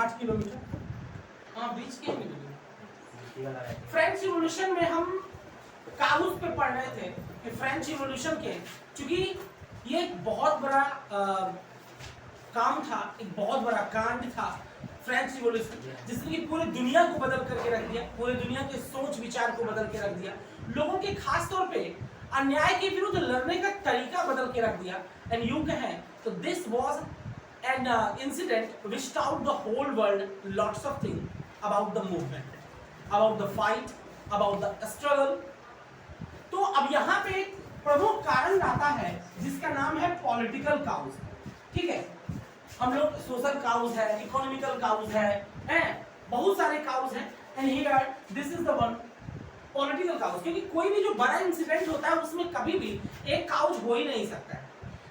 8 kilometre, हाँ 20 kilometre. French revolution में हम कागज पे पढ़ रहे थे कि फ्रेंच रिवॉल्यूशन के, क्योंकि ये एक बहुत बड़ा काम था, एक बहुत बड़ा कांड था फ्रेंच रिवॉल्यूशन, जिसने कि पूरी दुनिया को बदल करके रख दिया, पूरी दुनिया के सोच विचार को बदल के रख दिया, लोगों के खास तौर पे अन्याय के विरुद्ध लड़ने का तरीका बदल के रख दिया। एंड यूं कहें तो this was an incident which taught the whole world lots of things about the movement, about the fight, about the struggle. तो अब यहाँ पे एक प्रमुख कारण आता है जिसका नाम है पॉलिटिकल काउज। ठीक है, हम लोग सोशल काउज है, इकोनॉमिकल काउज है, बहुत सारे काउज हैं, and here this is the one political cause. क्योंकि कोई भी जो बड़ा इंसिडेंट होता है उसमें कभी भी एक काउज हो ही नहीं सकता है,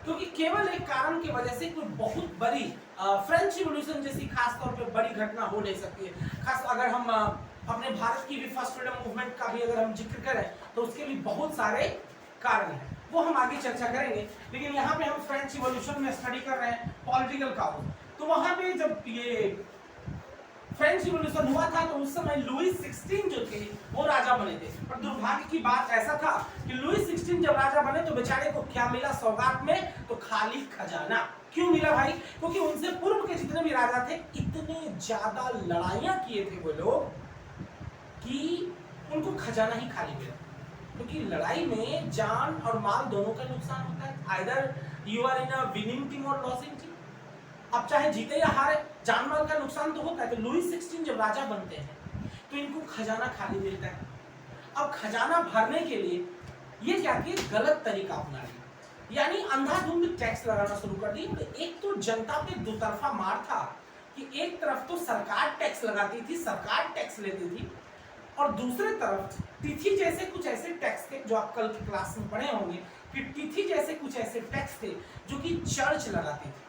क्योंकि केवल एक कारण की वजह से कोई बहुत बड़ी फ्रेंच रिवॉल्यूशन जैसी खास तौर पे बड़ी घटना हो नहीं सकती है। खास अगर हम अपने भारत की भी फर्स्ट फ्रीडम मूवमेंट का भी अगर हम जिक्र करें तो उसके भी बहुत सारे कारण हैं, वो हम आगे चर्चा करेंगे। लेकिन यहाँ पे हम फ्रेंच रिवॉल्यूशन में स्टडी कर रहे हैं पॉलिटिकल काउज। तो वहां पे जब ये फ्रेंच रिवॉल्यूशन हुआ था तो उस समय लुईस 16 जो थे वो राजा बने थे, पर दुर्भाग्य की बात ऐसा था कि लुईस 16 जब राजा बने तो बेचारे को क्या मिला सौगात में, तो खाली खजाना। क्यों मिला भाई? क्योंकि उनसे पूर्व के जितने भी राजा थे इतने ज्यादा लड़ाइयां किए थे वो लोग कि उनको खजाना ही खाली मिला। क्योंकि लड़ाई में जान और माल दोनों का नुकसान होता है, either you are in a winning team और लॉसिंग टीम। अब चाहे जीते या हारे जान माल का नुकसान तो होता है। तो लुईस 16 जब राजा बनते हैं तो इनको खजाना खाली मिलता है। अब खजाना भरने के लिए ये क्या किए, गलत तरीका अपना लिया, यानी अंधाधुंध टैक्स लगाना शुरू कर दी। एक तो जनता पे दुतरफा मार था कि एक तरफ तो सरकार टैक्स लगाती थी, सरकार टैक्स लेती थी, और दूसरे तरफ तिथि जैसे कुछ ऐसे टैक्स थे जो आप कल की क्लास में पढ़े होंगे कि तिथि जैसे कुछ ऐसे टैक्स थे जो कि चर्च लगाती थी।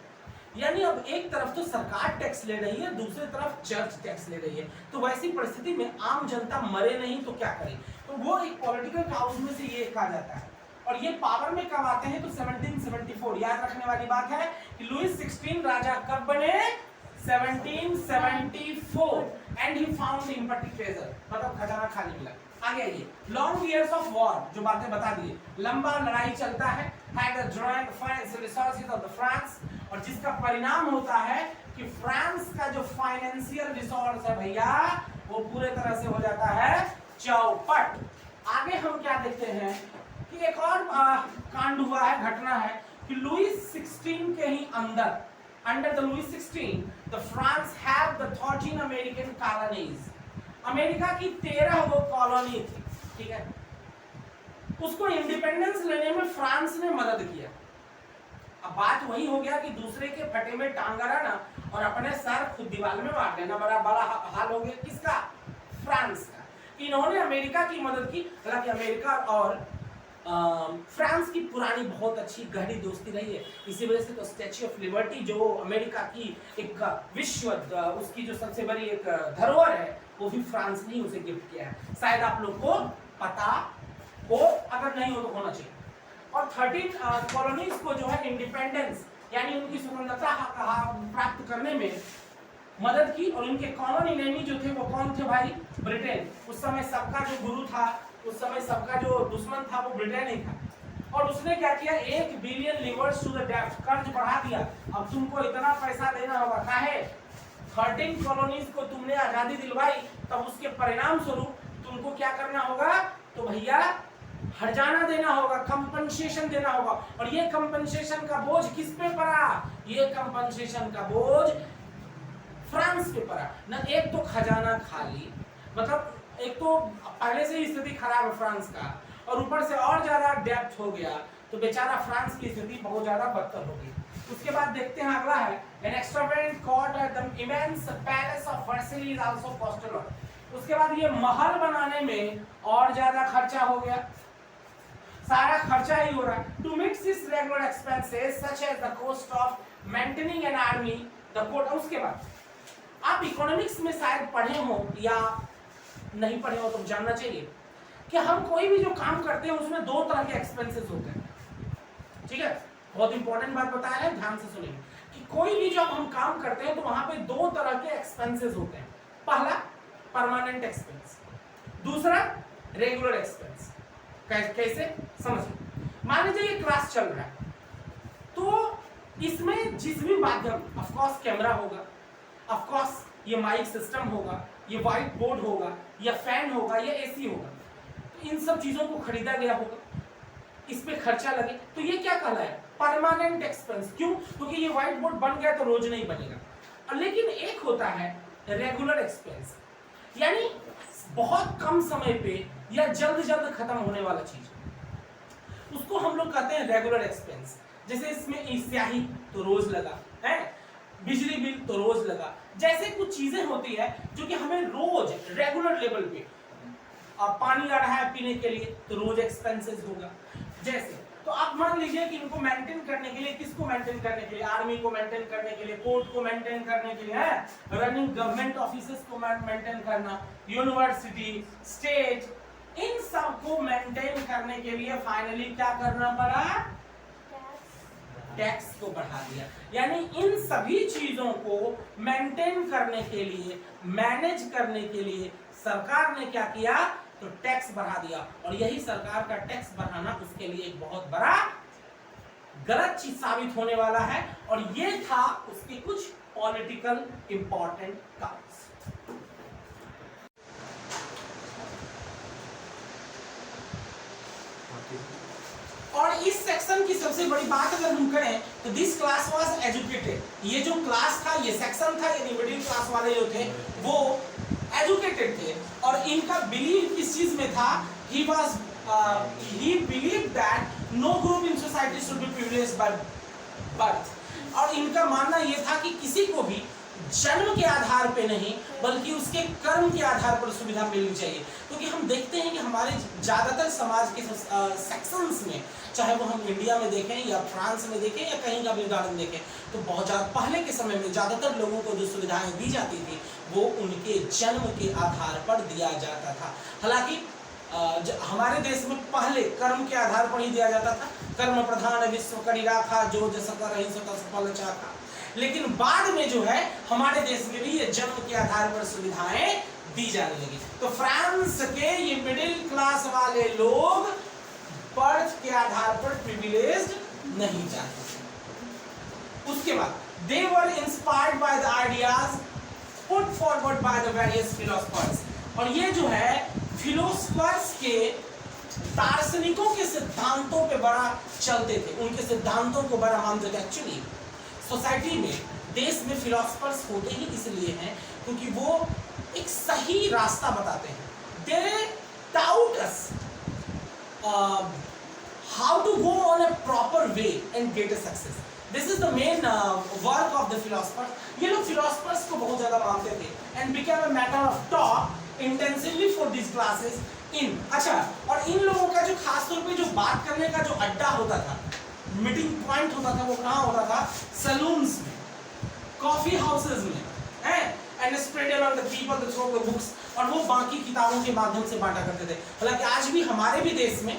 यानी अब एक तरफ तो सरकार टैक्स ले रही है, दूसरी तरफ चर्च टैक्स ले रही है। तो वैसी परिस्थिति में आम जनता मरे नहीं तो क्या करे, तो वो एक पॉलिटिकल काउज में से ये कहा जाता है। और ये पावर में कब आते हैं तो 1774। याद रखने वाली बात है कि लुईस 16 राजा कब बने, 1774, and he found empty treasure, मतलब खजाना खाली मिला। आगे आइए, लॉन्ग इयर्स ऑफ वॉर, जो बातें बता दिए, लंबा लड़ाई चलता है, had the joint financial resources of the France, और जिसका परिणाम होता है कि फ्रांस का जो फाइनेंशियल रिसोर्स है भैया वो पूरे तरह से हो जाता है चौपट। आगे हम क्या देखते हैं कि एक और कांड हुआ है, घटना है कि लुईस 16 के ही अंदर, under the Louis 16 the France have the 13 American colonies. America की 13 वो कॉलोनी थी, ठीक है, उसको इंडिपेंडेंस लेने में फ्रांस ने मदद किया। अब बात वही हो गया कि दूसरे के फटे में टांग ना और अपने सर खुद दीवार में मार लेना, बड़ा बड़ा हाल हो गया किसका, फ्रांस का। इन्होंने अमेरिका की मदद की। हालांकि अमेरिका और फ्रांस की पुरानी बहुत अच्छी गहरी दोस्ती रही है, इसी वजह से तो स्टैच्यू ऑफ लिबर्टी जो अमेरिका की एक विश्व उसकी जो सबसे बड़ी एक धरोहर है वो भी फ्रांस ने उसे गिफ्ट किया है। शायद आप लोग को पता हो, अगर नहीं हो तो होना चाहिए। और 13 कॉलोनीज को जो है इंडिपेंडेंस यानी उनकी स्वतंत्रता प्राप्त करने में मदद की। और उनके कॉलोनी नेमी जो थे वो कौन थे भाई, ब्रिटेन। उस समय सबका जो गुरु था, उस समय सबका जो दुश्मन था वो ब्रिटेन ही था। और उसने क्या किया, 1 बिलियन लिवर्स टू द डेब्ट, कर्ज बढ़ा दिया। अब तुमको इतना पैसा देना होगा, काहे, 13 कॉलोनीज को तुमने आजादी दिलवाई, तब उसके परिणाम स्वरूप तुमको क्या करना होगा, तो भैया हर्जाना देना होगा, कंपनसेशन देना होगा। और ये कंपनसेशन का बोझ किस पे पड़ा, ये कंपनसेशन का बोझ फ्रांस पे पड़ा। न एक तो खजाना खाली, मतलब एक तो पहले से ही स्थिति खराब है फ्रांस का, और ऊपर से और ज्यादा डेब्ट हो गया, तो बेचारा फ्रांस की स्थिति बहुत ज्यादा बदतर हो गई। उसके बाद देखते हैं अगला है, an extravagant court at the immense palace of Versailles is also cost a lot। उसके बाद ये महल बनाने में और ज्यादा खर्चा हो गया, सारा खर्चा ही हो रहा है। To meet this regular expenses such as the cost of maintaining an army the court. उसके बाद आप इकोनॉमिक्स में शायद पढ़े हो या नहीं पढ़े हो तो जानना चाहिए कि हम कोई भी जो काम करते हैं उसमें 2 तरह के एक्सपेंसेस होते हैं, ठीक है, बहुत इंपॉर्टेंट बात बताया है, ध्यान से सुनिए कि कोई भी जब हम काम करते हैं तो वहां पे 2 तरह के एक्सपेंसेस होते हैं। पहला परमानेंट एक्सपेंस, दूसरा रेगुलर एक्सपेंस। कैसे समझिए, मान लीजिए ये क्लास चल रहा है तो इसमें जिस भी माध्यम, ऑफ कोर्स कैमरा होगा, ऑफ कोर्स ये माइक सिस्टम होगा, ये व्हाइट बोर्ड होगा, या फैन होगा, या एसी होगा, तो इन सब चीजों को खरीदा गया होगा, इस पे खर्चा लगे, तो ये क्या कहलाए? Permanent expense. क्यों? क्योंकि ये व्हाइट बोर्ड बन गया तो रोज नहीं बनेगा। लेकिन एक होता है रेगुलर एक्सपेंस, यानी बहुत कम समय पे या जल्द जल्द खत्म होने वाला चीज, उसको हम लोग कहते हैं रेगुलर एक्सपेंस। जैसे इसमें स्याही तो रोज लगा है, बिजली बिल तो रोज लगा, जैसे कुछ चीजें होती है जो कि हमें रोज रेगुलर लेवल पे, अब पानी आ रहा है पीने के लिए तो रोज एक्सपेंसेस होगा। जैसे तो आप मान लीजिए कि इनको मेंटेन करने के लिए, किसको मेंटेन करने के लिए? आर्मी को मेंटेन करने के लिए, कोर्ट को मेंटेन करने के लिए, है रनिंग गवर्नमेंट ऑफिसेस को मेंटेन करना, यूनिवर्सिटी, स्टेट, इन सब को मेंटेन करने के लिए फाइनली क्या करना पड़ा? टैक्स को बढ़ा दिया। यानी इन सभी चीजों को मेंटेन करने के लिए, मैनेज करने के लिए सरकार ने क्या किया? तो टैक्स बढ़ा दिया। और यही सरकार का टैक्स बढ़ाना उसके लिए एक बहुत बड़ा गलत चीज साबित होने वाला है। और ये था उसके कुछ पॉलिटिकल इंपॉर्टेंट काउंट्स। और इस सेक्शन की सबसे बड़ी बात अगर हम करें तो दिस क्लास वाज एजुकेटेड। ये जो क्लास था, ये सेक्शन था, यानी मिडिल क्लास वाले जो थे वो एजुकेटेड थे। और इनका बिलीव किस चीज में था? he believed that no group in society should be privileged by birth। और इनका मानना ये था कि किसी को भी जन्म के आधार पे नहीं बल्कि उसके कर्म के आधार पर सुविधा मिलनी चाहिए। क्योंकि हम देखते हैं कि हमारे ज्यादातर समाज के सेक्शंस में, चाहे वो हम इंडिया में देखें या फ्रांस में देखें या कहीं का भी उदाहरण देखें, तो बहुत ज्यादा पहले के समय में ज्यादातर लोगों को जो सुविधाएं दी जाती थी वो उनके जन्म के आधार पर दिया जाता था। हालांकि हमारे देश में पहले कर्म के आधार पर ही दिया जाता था। कर्म प्रधान विश्व करी राखा, जो जस कर रही सो सफल चाखा। लेकिन बाद में जो है हमारे देश में भी ये जन्म के आधार पर सुविधाएं दी जाने लगी। तो फ्रांस के ये मिडिल क्लास वाले लोग बर्थ के आधार पर प्रिविलेज्ड नहीं चाहते थे। उसके बाद they were inspired by the ideas put forward by the various philosophers। और ये जो है फिलोसफर्स के, दार्शनिकों के सिद्धांतों पे बड़ा चलते थे, उनके सिद्धांतों को बड़ा मानते थे। एक्चुअली सोसाइटी में, देश में फिलोसफर्स होते ही इसलिए हैं क्योंकि वो एक सही रास्ता बताते हैं। They taught us how to go on a proper way and get a success। This is the main work of the philosophers। ये लोग philosophers को बहुत ज़्यादा मानते थे and became a matter of talk intensively for these classes in। अच्छा, और इन लोगों का जो खास तौर पे जो बात करने का जो अड्डा होता था, मीटिंग पॉइंट होता था, वो कहाँ होता था? सैलून्स में, कॉफी हाउसेज में, हैं, and spread among the people the through the books। और वो बाकी किताबों के माध्यम से बांटा करते थे। हालांकि आज भी हमारे भी देश में,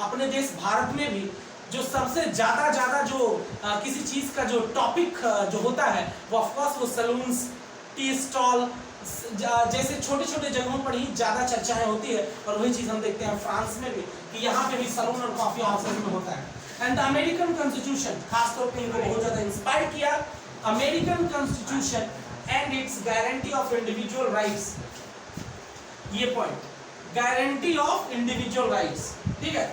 अपने देश भारत में भी जो सबसे ज्यादा जो किसी चीज का जो टॉपिक जो होता है वो ऑफकोर्स वो सैलून्स, टी स्टॉल जैसे छोटे छोटे जगहों पर ही ज्यादा चर्चाएं होती है। और वही चीज हम देखते हैं फ्रांस में भी कि यहाँ पे भी सैलून और कॉफी हाउसेज में होता है। एंड द अमेरिकन कॉन्स्टिट्यूशन खास तौर पे इनको बहुत ज्यादा इंस्पायर किया। American constitution and its guarantee of individual rights, ये point, guarantee of individual rights, ठीक है,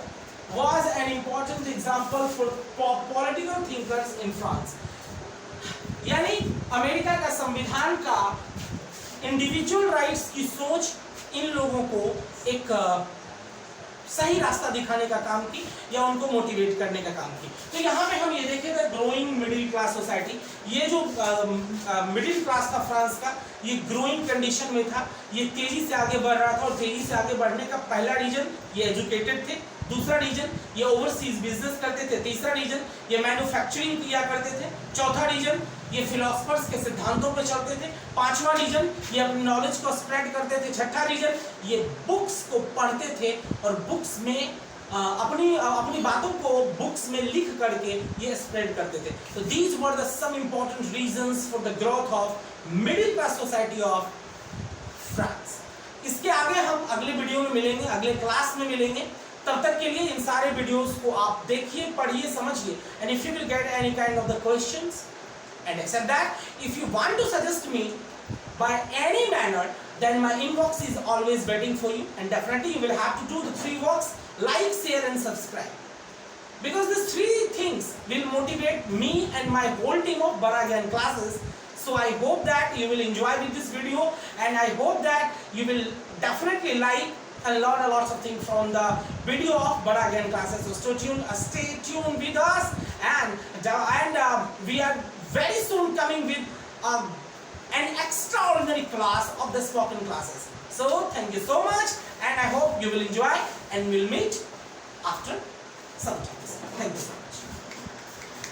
was an important example for political thinkers in France। यानी अमेरिका का संविधान का इंडिविजुअल राइट्स की सोच इन लोगों को एक सही रास्ता दिखाने का काम की या उनको मोटिवेट करने का काम की। तो यहाँ पे हम ये देखें the growing middle class society, ये जो मिडिल क्लास था फ्रांस का, ये ग्रोइंग कंडीशन में था, ये तेजी से आगे बढ़ रहा था। और तेजी से आगे बढ़ने का पहला रीजन ये एजुकेटेड थे, दूसरा रीजन ये ओवरसीज बिजनेस करते थे, तीसरा रीजन ये मैन्युफैक्चरिंग किया करते थे, चौथा रीजन ये फिलोसफर्स के सिद्धांतों पे चलते थे, पांचवा रीजन ये अपनी नॉलेज को स्प्रेड करते थे, छठा रीजन ये बुक्स को पढ़ते थे और बुक्स में अपनी बातों को बुक्स में लिख करके ये स्प्रेड करते थे। तो these were the some important reasons for the growth of middle class society of France. इसके आगे हम अगले वीडियो में मिलेंगे, अगले क्लास में मिलेंगे। तब तक के लिए इन सारे वीडियोस को आप देखिए, पढ़िए, समझिए। And if you will get any kind of the questions and except that, if you want to suggest me by any manner, then my inbox is always waiting for you, and definitely you will have to do the 3 works: like, share and subscribe, because these 3 things will motivate me and my whole team of Baragyan classes. So I hope that you will enjoy with this video, and I hope that you will definitely like and learn a lot of things from the video of Baragyan classes. So stay tuned with us, and we are very soon coming with an extraordinary class of the spoken classes. So thank you so much, and I hope you will enjoy, and we'll meet after some time. Thank you so much.